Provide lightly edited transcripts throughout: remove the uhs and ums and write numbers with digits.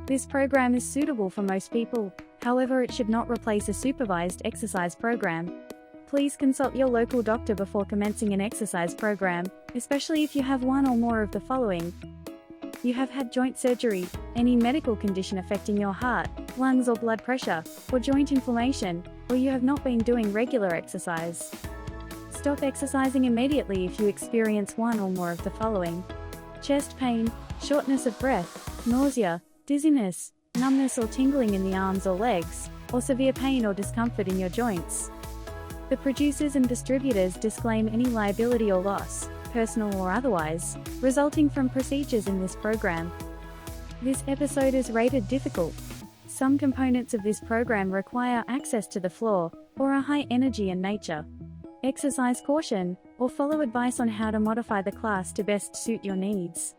This program is suitable for most people, however it should not replace a supervised exercise program. Please consult your local doctor before commencing an exercise program, especially if you have one or more of the following. You have had joint surgery, any medical condition affecting your heart, lungs or blood pressure, or joint inflammation, or you have not been doing regular exercise. Stop exercising immediately if you experience one or more of the following: chest pain, shortness of breath, nausea, dizziness, numbness or tingling in the arms or legs, or severe pain or discomfort in your joints. The producers and distributors disclaim any liability or loss, personal or otherwise, resulting from procedures in this program. This episode is rated difficult. Some components of this program require access to the floor, or are high energy in nature. Exercise caution, or follow advice on how to modify the class to best suit your needs.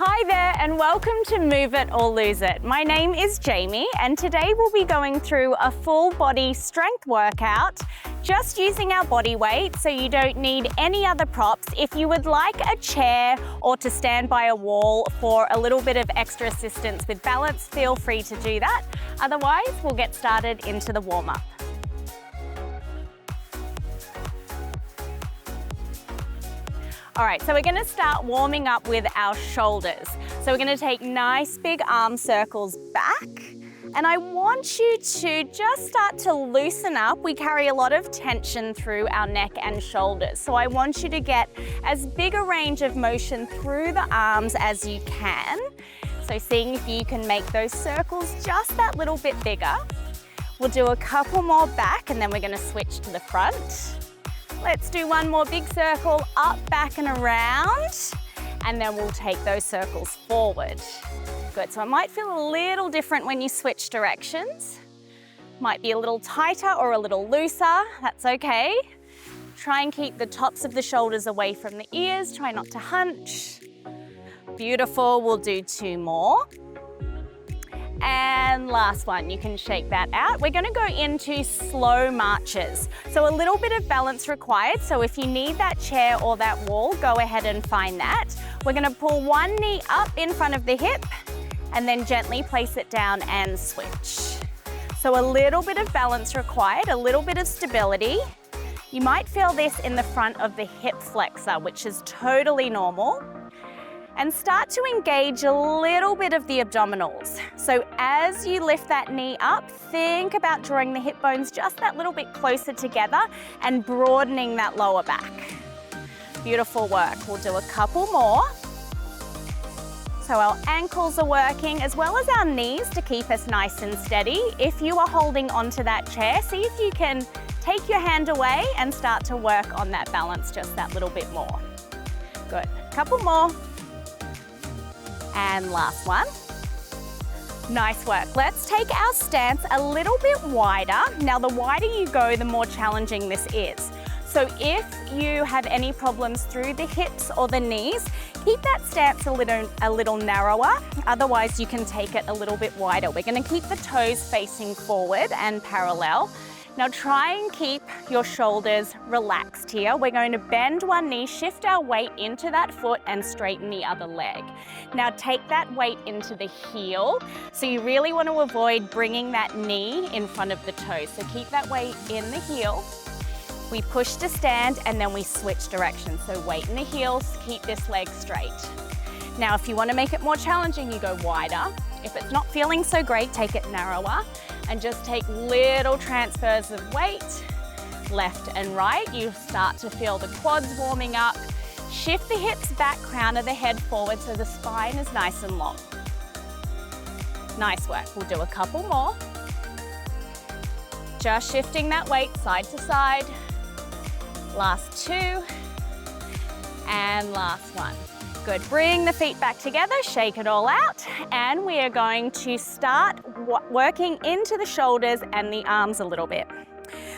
Hi there and welcome to Move It or Lose It. My name is Jaymee and today we'll be going through a full body strength workout just using our body weight, so you don't need any other props. If you would like a chair or to stand by a wall for a little bit of extra assistance with balance, feel free to do that. Otherwise, we'll get started into the warm-up. All right, so we're gonna start warming up with our shoulders. So we're gonna take nice big arm circles back, and I want you to just start to loosen up. We carry a lot of tension through our neck and shoulders. So I want you to get as big a range of motion through the arms as you can. So seeing if you can make those circles just that little bit bigger. We'll do a couple more back and then we're gonna switch to the front. Let's do one more big circle, up, back and around, and then we'll take those circles forward. Good, so it might feel a little different when you switch directions. Might be a little tighter or a little looser, that's okay. Try and keep the tops of the shoulders away from the ears, try not to hunch. Beautiful, we'll do two more. And last one, you can shake that out. We're gonna go into slow marches. So a little bit of balance required. So if you need that chair or that wall, go ahead and find that. We're gonna pull one knee up in front of the hip and then gently place it down and switch. So a little bit of balance required, a little bit of stability. You might feel this in the front of the hip flexor, which is totally normal. And start to engage a little bit of the abdominals. So as you lift that knee up, think about drawing the hip bones just that little bit closer together and broadening that lower back. Beautiful work. We'll do a couple more. So our ankles are working as well as our knees to keep us nice and steady. If you are holding onto that chair, see if you can take your hand away and start to work on that balance just that little bit more. Good. Couple more. And last one. Nice work. Let's take our stance a little bit wider. Now, the wider you go, the more challenging this is. So if you have any problems through the hips or the knees, keep that stance a little narrower. Otherwise, you can take it a little bit wider. We're going to keep the toes facing forward and parallel. Now try and keep your shoulders relaxed here. We're going to bend one knee, shift our weight into that foot and straighten the other leg. Now take that weight into the heel. So you really want to avoid bringing that knee in front of the toe. So keep that weight in the heel. We push to stand and then we switch directions. So weight in the heels, keep this leg straight. Now if you want to make it more challenging, you go wider. If it's not feeling so great, take it narrower. And just take little transfers of weight, left and right. You start to feel the quads warming up. Shift the hips back, crown of the head forward so the spine is nice and long. Nice work. We'll do a couple more. Just shifting that weight side to side. Last two. And last one. Good, bring the feet back together, shake it all out, and we are going to start working into the shoulders and the arms a little bit.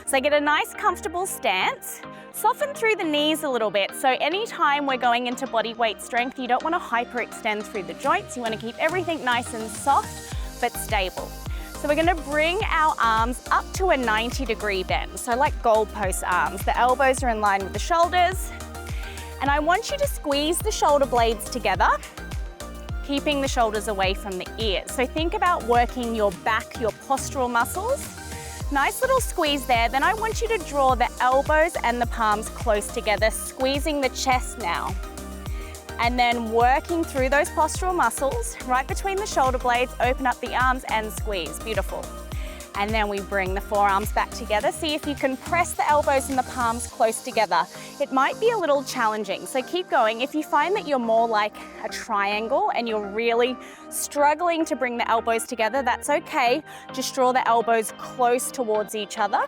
So get a nice comfortable stance, soften through the knees a little bit. So anytime we're going into body weight strength, you don't want to hyperextend through the joints. You want to keep everything nice and soft, but stable. So we're going to bring our arms up to a 90-degree bend. So like goalpost arms, the elbows are in line with the shoulders. And I want you to squeeze the shoulder blades together, keeping the shoulders away from the ears. So think about working your back, your postural muscles. Nice little squeeze there. Then I want you to draw the elbows and the palms close together, squeezing the chest now. And then working through those postural muscles, right between the shoulder blades, open up the arms and squeeze. Beautiful. And then we bring the forearms back together. See if you can press the elbows and the palms close together. It might be a little challenging, so keep going. If you find that you're more like a triangle and you're really struggling to bring the elbows together, that's okay. Just draw the elbows close towards each other.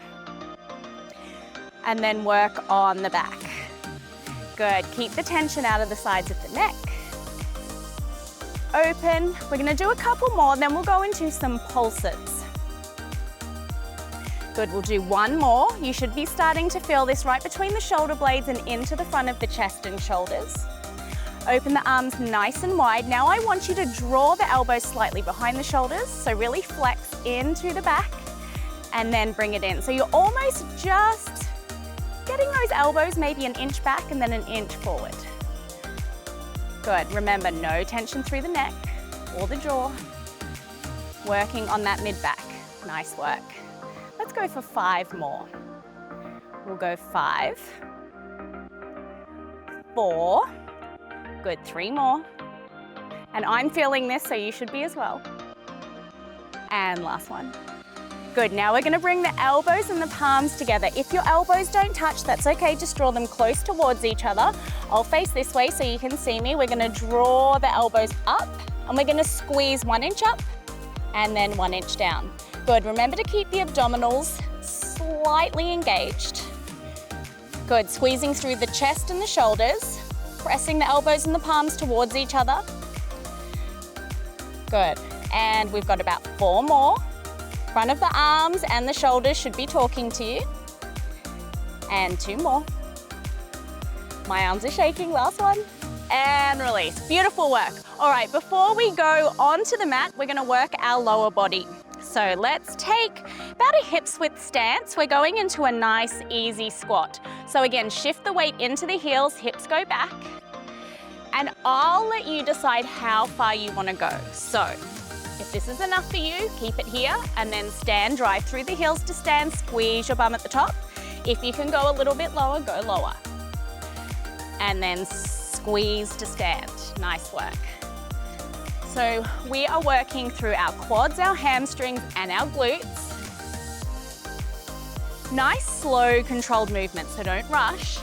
And then work on the back. Good, keep the tension out of the sides of the neck. Open, we're gonna do a couple more, then we'll go into some pulses. Good, we'll do one more. You should be starting to feel this right between the shoulder blades and into the front of the chest and shoulders. Open the arms nice and wide. Now I want you to draw the elbows slightly behind the shoulders, so really flex into the back and then bring it in. So you're almost just getting those elbows maybe an inch back and then an inch forward. Good, remember no tension through the neck or the jaw. Working on that mid-back, nice work. Let's go for 5 more. We'll go 5, 4, good, 3 more. And I'm feeling this, so you should be as well. And last one. Good, now we're gonna bring the elbows and the palms together. If your elbows don't touch, that's okay, just draw them close towards each other. I'll face this way so you can see me. We're gonna draw the elbows up and we're gonna squeeze 1 inch up and then 1 inch down. Good, remember to keep the abdominals slightly engaged. Good, squeezing through the chest and the shoulders, pressing the elbows and the palms towards each other. Good, and we've got about 4 more. Front of the arms and the shoulders should be talking to you. And 2 more. My arms are shaking, last one. And release, beautiful work. All right, before we go onto the mat, we're gonna work our lower body. So let's take about a hips width stance. We're going into a nice, easy squat. So again, shift the weight into the heels, hips go back. And I'll let you decide how far you wanna go. So if this is enough for you, keep it here and then stand, drive through the heels to stand, squeeze your bum at the top. If you can go a little bit lower, go lower. And then squeeze to stand, nice work. So we are working through our quads, our hamstrings, and our glutes. Nice, slow, controlled movement, so don't rush.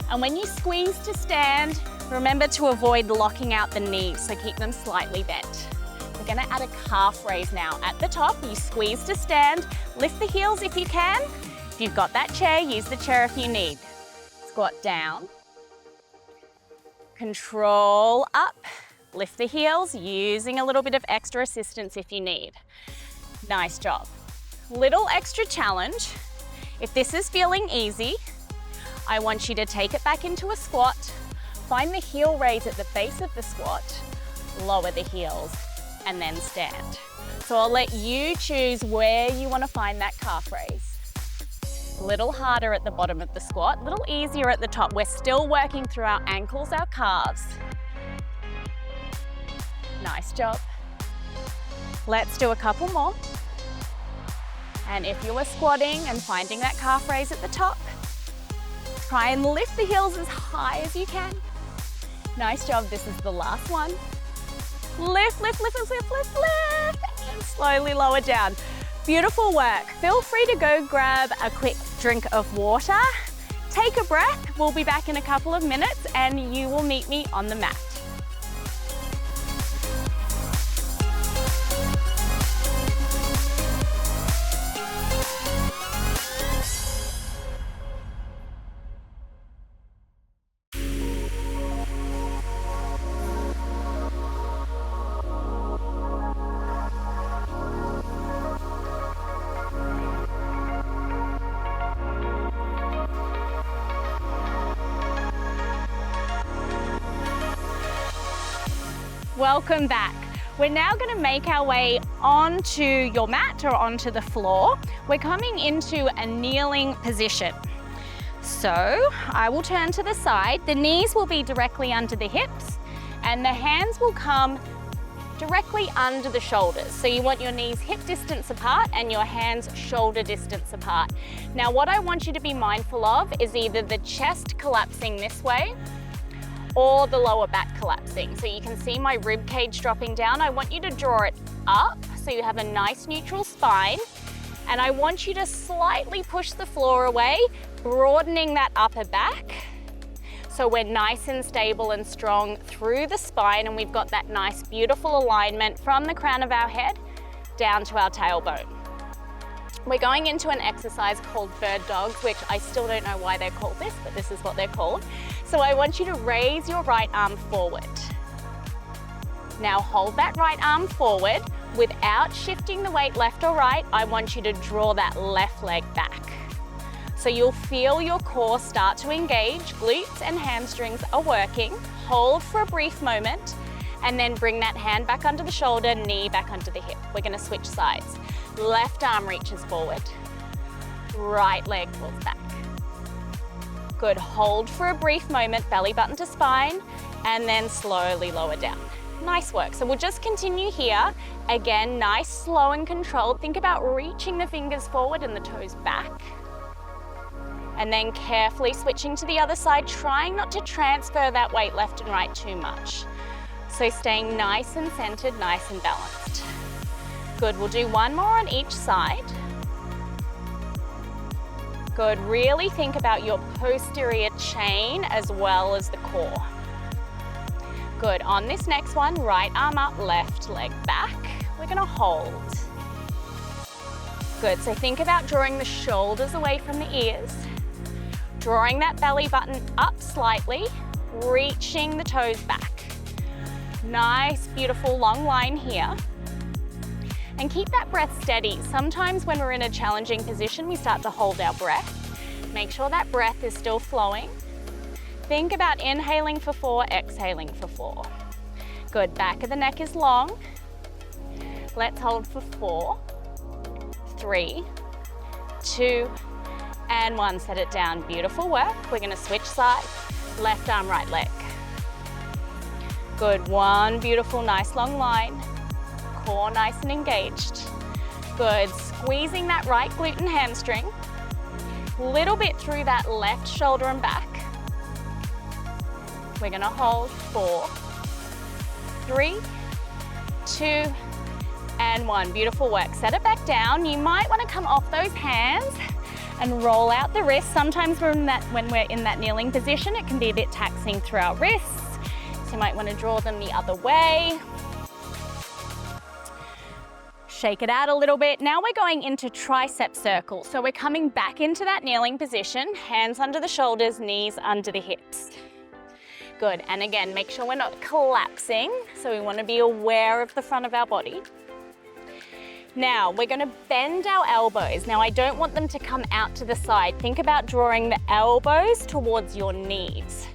And when you squeeze to stand, remember to avoid locking out the knees, so keep them slightly bent. We're gonna add a calf raise now. At the top, you squeeze to stand, lift the heels if you can. If you've got that chair, use the chair if you need. Squat down. Control up. Lift the heels, using a little bit of extra assistance if you need. Nice job. Little extra challenge. If this is feeling easy, I want you to take it back into a squat. Find the heel raise at the base of the squat, lower the heels, and then stand. So I'll let you choose where you want to find that calf raise. A little harder at the bottom of the squat, a little easier at the top. We're still working through our ankles, our calves. Nice job. Let's do a couple more. And if you were squatting and finding that calf raise at the top, try and lift the heels as high as you can. Nice job, this is the last one. Lift, lift, lift, lift, lift, lift, lift, and slowly lower down. Beautiful work. Feel free to go grab a quick drink of water. Take a breath. We'll be back in a couple of minutes and you will meet me on the mat. Welcome back. We're now going to make our way onto your mat or onto the floor. We're coming into a kneeling position. So I will turn to the side. The knees will be directly under the hips and the hands will come directly under the shoulders. So you want your knees hip distance apart and your hands shoulder distance apart. Now what I want you to be mindful of is either the chest collapsing this way or the lower back collapsing. So you can see my rib cage dropping down. I want you to draw it up so you have a nice neutral spine. And I want you to slightly push the floor away, broadening that upper back. So we're nice and stable and strong through the spine, and we've got that nice, beautiful alignment from the crown of our head down to our tailbone. We're going into an exercise called bird dogs, which I still don't know why they're called this, but this is what they're called. So I want you to raise your right arm forward. Now hold that right arm forward. Without shifting the weight left or right, I want you to draw that left leg back. So you'll feel your core start to engage, glutes and hamstrings are working. Hold for a brief moment and then bring that hand back under the shoulder, knee back under the hip. We're gonna switch sides. Left arm reaches forward, right leg pulls back. Good, hold for a brief moment, belly button to spine, and then slowly lower down. Nice work. So we'll just continue here. Again, nice, slow and controlled. Think about reaching the fingers forward and the toes back. And then carefully switching to the other side, trying not to transfer that weight left and right too much. So staying nice and centered, nice and balanced. Good, we'll do one more on each side. Good, really think about your posterior chain as well as the core. Good, on this next one, right arm up, left leg back. We're gonna hold. Good, so think about drawing the shoulders away from the ears. Drawing that belly button up slightly, reaching the toes back. Nice, beautiful long line here. And keep that breath steady. Sometimes when we're in a challenging position, we start to hold our breath. Make sure that breath is still flowing. Think about inhaling for 4, exhaling for 4. Good, back of the neck is long. Let's hold for 4, 3, 2, and 1. Set it down. Beautiful work. We're going to switch sides. Left arm, right leg. Good. One beautiful, nice long line. Core nice and engaged. Good. Squeezing that right glute and hamstring. Little bit through that left shoulder and back. We're going to hold 4, 3, 2, and 1. Beautiful work. Set it back down. You might want to come off those hands and roll out the wrists. Sometimes when we're in that kneeling position, it can be a bit taxing through our wrists. So you might want to draw them the other way. Shake it out a little bit. Now we're going into tricep circles. So we're coming back into that kneeling position, hands under the shoulders, knees under the hips. Good, and again, make sure we're not collapsing. So we want to be aware of the front of our body. Now, we're going to bend our elbows. Now, I don't want them to come out to the side. Think about drawing the elbows towards your knees.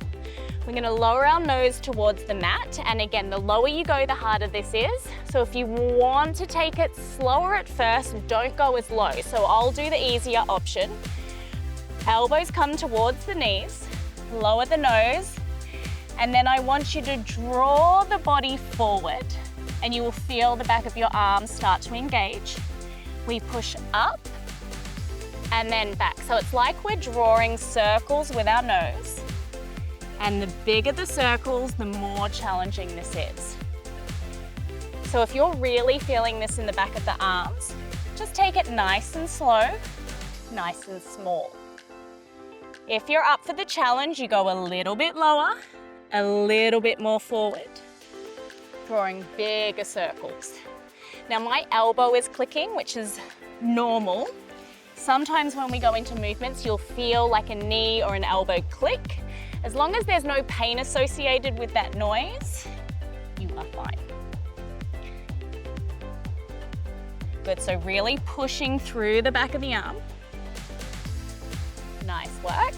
We're going to lower our nose towards the mat. And again, the lower you go, the harder this is. So if you want to take it slower at first, don't go as low. So I'll do the easier option. Elbows come towards the knees, lower the nose, and then I want you to draw the body forward. And you will feel the back of your arms start to engage. We push up and then back. So it's like we're drawing circles with our nose. And the bigger the circles, the more challenging this is. So if you're really feeling this in the back of the arms, just take it nice and slow, nice and small. If you're up for the challenge, you go a little bit lower, a little bit more forward. Drawing bigger circles. Now my elbow is clicking, which is normal. Sometimes when we go into movements, you'll feel like a knee or an elbow click. As long as there's no pain associated with that noise, you are fine. Good, so really pushing through the back of the arm. Nice work.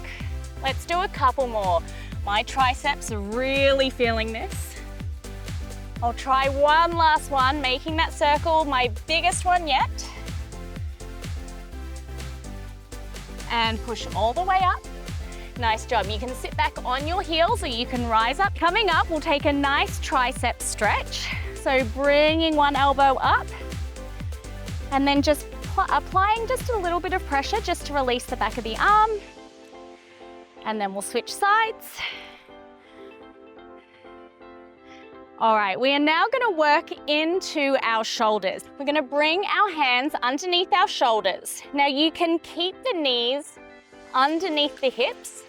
Let's do a couple more. My triceps are really feeling this. I'll try one last one, making that circle my biggest one yet. And push all the way up. Nice job. You can sit back on your heels or you can rise up. Coming up, we'll take a nice tricep stretch. So bringing one elbow up and then just applying just a little bit of pressure just to release the back of the arm. And then we'll switch sides. All right, we are now going to work into our shoulders. We're going to bring our hands underneath our shoulders. Now you can keep the knees underneath the hips.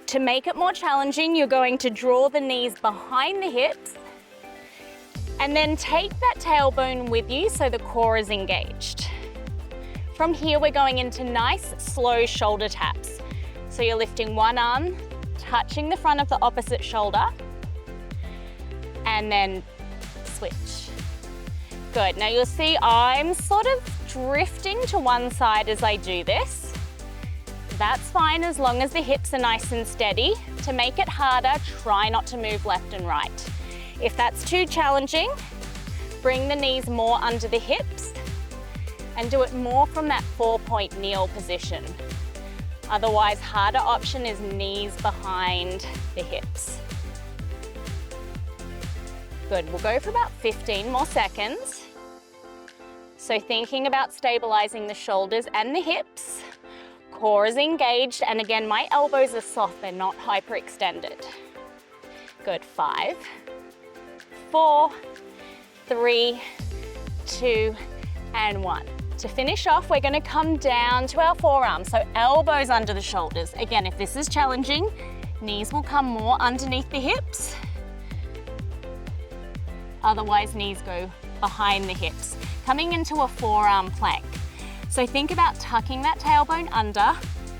To make it more challenging, you're going to draw the knees behind the hips and then take that tailbone with you so the core is engaged. From here, we're going into nice, slow shoulder taps. So you're lifting one arm, touching the front of the opposite shoulder, and then switch. Good. Now you'll see I'm sort of drifting to one side as I do this. That's fine as long as the hips are nice and steady. To make it harder, try not to move left and right. If that's too challenging, bring the knees more under the hips and do it more from that 4-point kneel position. Otherwise, harder option is knees behind the hips. Good, we'll go for about 15 more seconds. So thinking about stabilizing the shoulders and the hips, core is engaged, and again, my elbows are soft, they're not hyperextended. Good, 5, 4, 3, 2, and 1. To finish off, we're gonna come down to our forearms, so elbows under the shoulders. Again, if this is challenging, knees will come more underneath the hips. Otherwise, knees go behind the hips. Coming into a forearm plank. So think about tucking that tailbone under,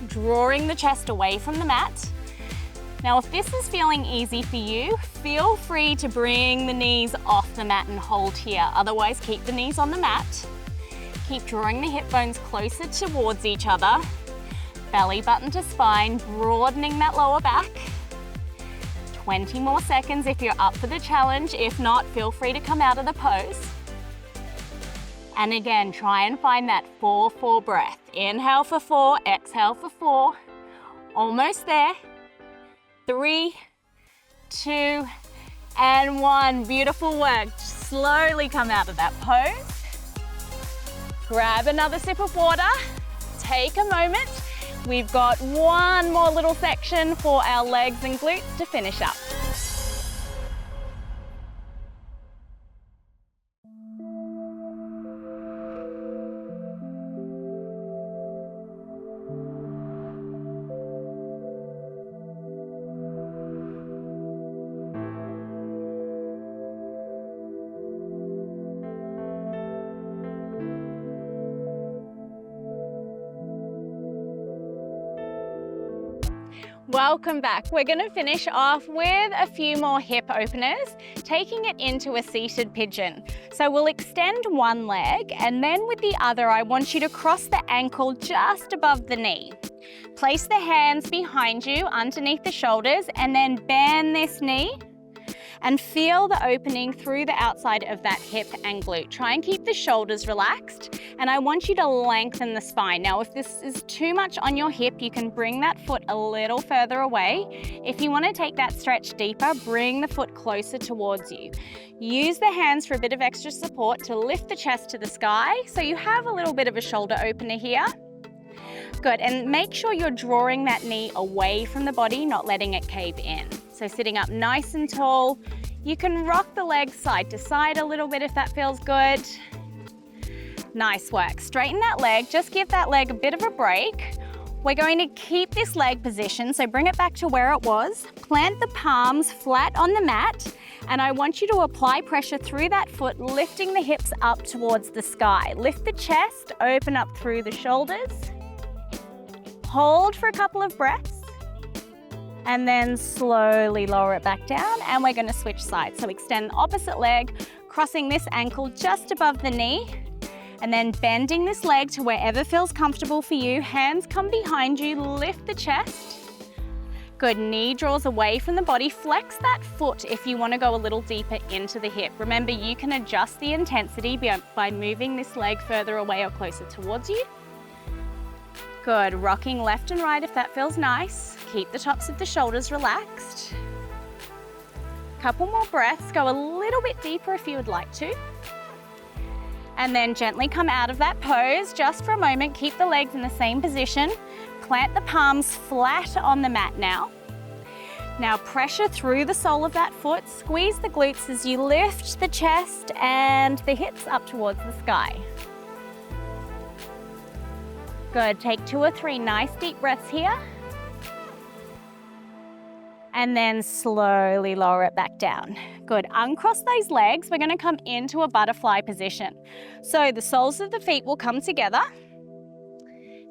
drawing the chest away from the mat. Now, if this is feeling easy for you, feel free to bring the knees off the mat and hold here. Otherwise, keep the knees on the mat. Keep drawing the hip bones closer towards each other. Belly button to spine, broadening that lower back. 20 more seconds if you're up for the challenge. If not, feel free to come out of the pose. And again, try and find that 4-4 breath. Inhale for 4, exhale for 4. Almost there. 3, 2, and 1. Beautiful work. Slowly come out of that pose. Grab another sip of water. Take a moment. We've got one more little section for our legs and glutes to finish up. Welcome back. We're going to finish off with a few more hip openers, taking it into a seated pigeon. So we'll extend one leg, and then with the other, I want you to cross the ankle just above the knee. Place the hands behind you underneath the shoulders, and then bend this knee and feel the opening through the outside of that hip and glute. Try and keep the shoulders relaxed, and I want you to lengthen the spine. Now, if this is too much on your hip, you can bring that foot a little further away. If you want to take that stretch deeper, bring the foot closer towards you. Use the hands for a bit of extra support to lift the chest to the sky, so you have a little bit of a shoulder opener here. Good, and make sure you're drawing that knee away from the body, not letting it cave in. So sitting up nice and tall, you can rock the legs side to side a little bit if that feels good. Nice work. Straighten that leg, just give that leg a bit of a break. We're going to keep this leg position, so bring it back to where it was. Plant the palms flat on the mat, and I want you to apply pressure through that foot, lifting the hips up towards the sky. Lift the chest, open up through the shoulders. Hold for a couple of breaths. And then slowly lower it back down, and we're going to switch sides. So extend the opposite leg, crossing this ankle just above the knee, and then bending this leg to wherever feels comfortable for you. Hands come behind you, lift the chest, Good, knee draws away from the body. Flex that foot if you want to go a little deeper into the hip. Remember, you can adjust the intensity by moving this leg further away or closer towards you. Good, rocking left and right if that feels nice. Keep the tops of the shoulders relaxed. Couple more breaths, go a little bit deeper if you would like to. And then gently come out of that pose just for a moment. Keep the legs in the same position. Plant the palms flat on the mat now. Now pressure through the sole of that foot. Squeeze the glutes as you lift the chest and the hips up towards the sky. Good, take 2 or 3 nice deep breaths here. And then slowly lower it back down. Good, uncross those legs. We're gonna come into a butterfly position. So the soles of the feet will come together.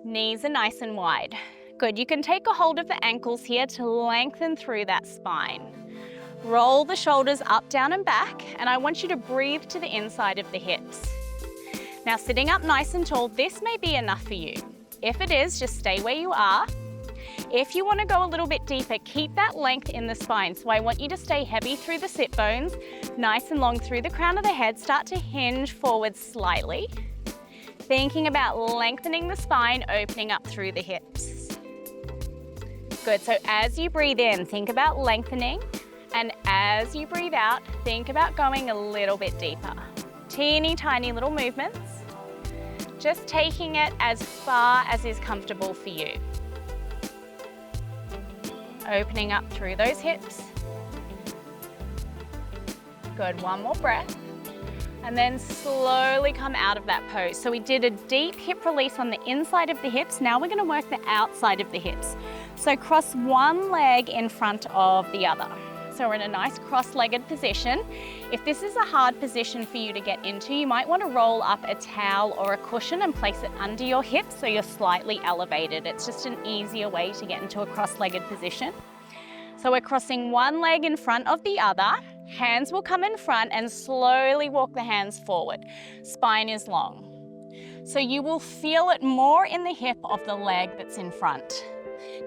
Knees are nice and wide. Good, you can take a hold of the ankles here to lengthen through that spine. Roll the shoulders up, down and back, and I want you to breathe to the inside of the hips. Now sitting up nice and tall, this may be enough for you. If it is, just stay where you are. If you want to go a little bit deeper, keep that length in the spine. So I want you to stay heavy through the sit bones, nice and long through the crown of the head. Start to hinge forward slightly. Thinking about lengthening the spine, opening up through the hips. Good, so as you breathe in, think about lengthening. And as you breathe out, think about going a little bit deeper. Teeny tiny little movements. Just taking it as far as is comfortable for you. Opening up through those hips. Good, one more breath. And then slowly come out of that pose. So we did a deep hip release on the inside of the hips. Now we're gonna work the outside of the hips. So cross one leg in front of the other. So we're in a nice cross-legged position. If this is a hard position for you to get into, you might want to roll up a towel or a cushion and place it under your hips so you're slightly elevated. It's just an easier way to get into a cross-legged position. So we're crossing one leg in front of the other. Hands will come in front and slowly walk the hands forward. Spine is long. So you will feel it more in the hip of the leg that's in front.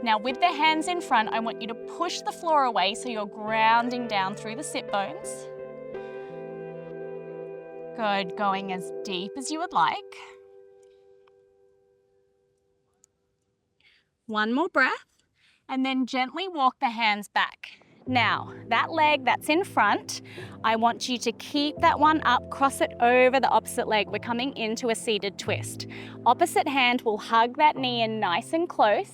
Now with the hands in front, I want you to push the floor away so you're grounding down through the sit bones. Good, going as deep as you would like. One more breath, and then gently walk the hands back. Now, that leg that's in front, I want you to keep that one up, cross it over the opposite leg. We're coming into a seated twist. Opposite hand will hug that knee in nice and close.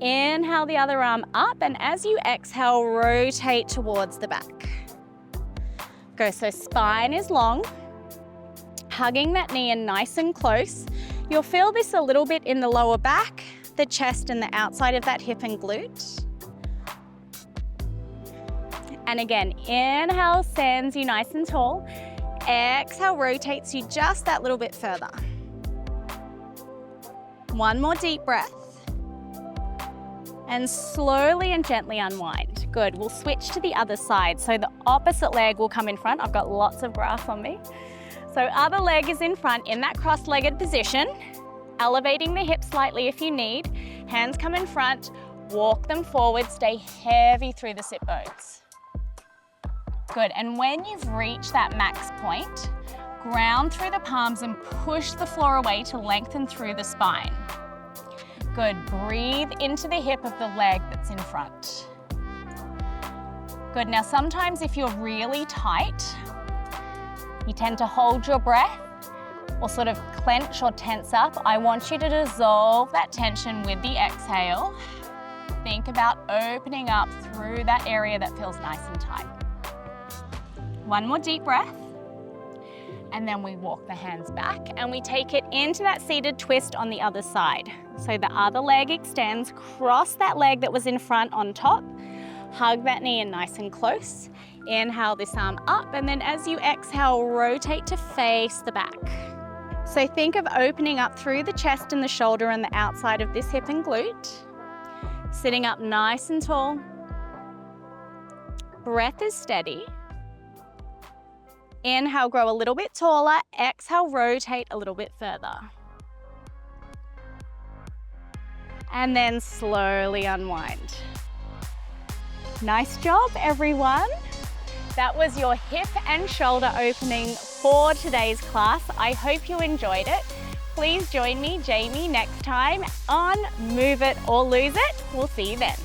Inhale the other arm up, and as you exhale, rotate towards the back. Go, so spine is long, hugging that knee in nice and close. You'll feel this a little bit in the lower back, the chest and the outside of that hip and glute. And again, inhale sends you nice and tall. Exhale rotates you just that little bit further. One more deep breath. And slowly and gently unwind. Good, we'll switch to the other side. So the opposite leg will come in front. I've got lots of graphs on me. So other leg is in front in that cross-legged position. Elevating the hips slightly if you need. Hands come in front, walk them forward, stay heavy through the sit bones. Good, and when you've reached that max point, ground through the palms and push the floor away to lengthen through the spine. Good, breathe into the hip of the leg that's in front. Good, now sometimes if you're really tight, you tend to hold your breath or sort of clench or tense up. I want you to dissolve that tension with the exhale. Think about opening up through that area that feels nice and tight. One more deep breath. And then we walk the hands back and we take it into that seated twist on the other side. So the other leg extends, cross that leg that was in front on top, hug that knee in nice and close. Inhale this arm up, and then as you exhale, rotate to face the back. So think of opening up through the chest and the shoulder and the outside of this hip and glute. Sitting up nice and tall. Breath is steady. Inhale, grow a little bit taller. Exhale, rotate a little bit further. And then slowly unwind. Nice job, everyone. That was your hip and shoulder opening for today's class. I hope you enjoyed it. Please join me, Jaymee, next time on Move It or Lose It. We'll see you then.